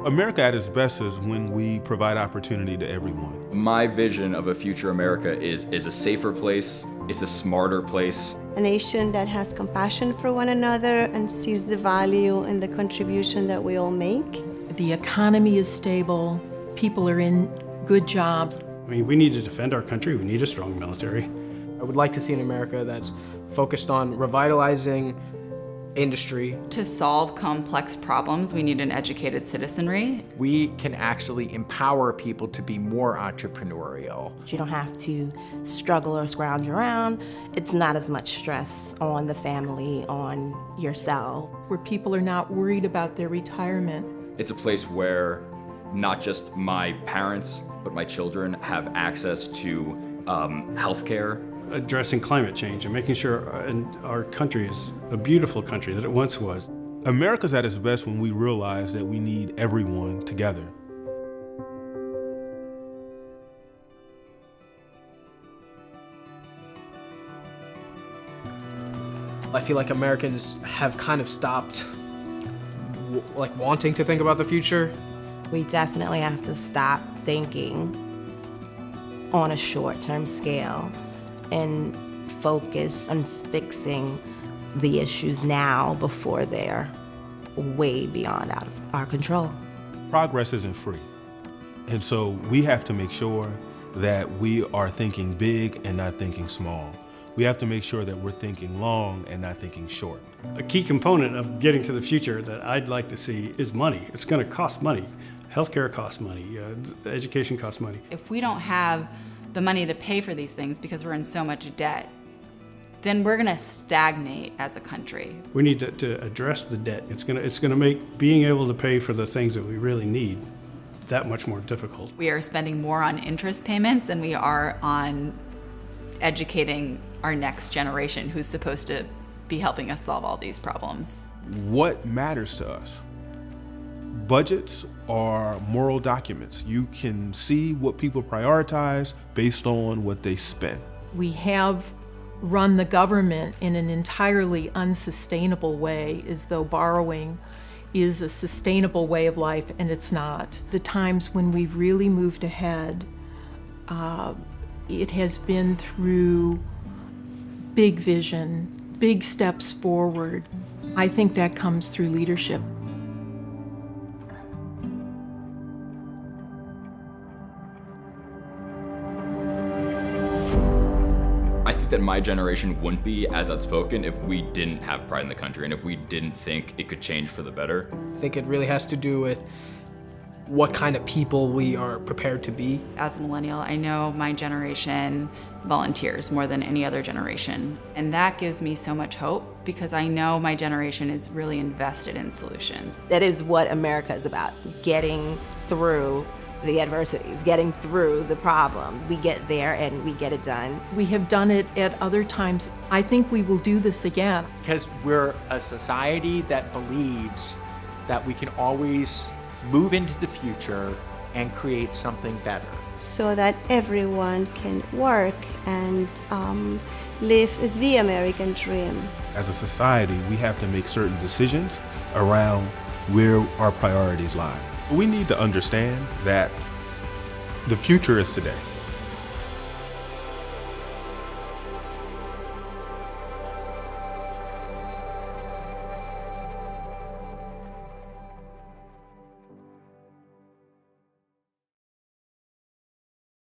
America at its best is when we provide opportunity to everyone. My vision of a future America is a safer place, it's a smarter place. A nation that has compassion for one another and sees the value in the contribution that we all make. The economy is stable, people are in good jobs. I mean, we need to defend our country, we need a strong military. I would like to see an America that's focused on revitalizing industry. To solve complex problems, we need an educated citizenry. We can actually empower people to be more entrepreneurial. You don't have to struggle or scrounge around. It's not as much stress on the family, on yourself. Where people are not worried about their retirement. It's a place where not just my parents, but my children have access to healthcare. Addressing climate change and making sure our country is a beautiful country that it once was. America's at its best when we realize that we need everyone together. I feel like Americans have kind of stopped wanting to think about the future. We definitely have to stop thinking on a short-term scale and focus on fixing the issues now before they're way beyond out of our control. Progress isn't free. And so we have to make sure that we are thinking big and not thinking small. We have to make sure that we're thinking long and not thinking short. A key component of getting to the future that I'd like to see is money. It's going to cost money. Healthcare costs money, education costs money. If we don't have the money to pay for these things because we're in so much debt, then we're gonna stagnate as a country. We need to address the debt. It's gonna make being able to pay for the things that we really need that much more difficult. We are spending more on interest payments than we are on educating our next generation who's supposed to be helping us solve all these problems. What matters to us? Budgets are moral documents. You can see what people prioritize based on what they spend. We have run the government in an entirely unsustainable way, as though borrowing is a sustainable way of life, and it's not. The times when we've really moved ahead, it has been through big vision, big steps forward. I think that comes through leadership. I think that my generation wouldn't be as outspoken if we didn't have pride in the country and if we didn't think it could change for the better. I think it really has to do with what kind of people we are prepared to be. As a millennial, I know my generation volunteers more than any other generation. And that gives me so much hope because I know my generation is really invested in solutions. That is what America is about, getting through the adversities, getting through the problems. We get there and we get it done. We have done it at other times. I think we will do this again. Because we're a society that believes that we can always move into the future and create something better. So that everyone can work and live the American dream. As a society, we have to make certain decisions around where our priorities lie. We need to understand that the future is today.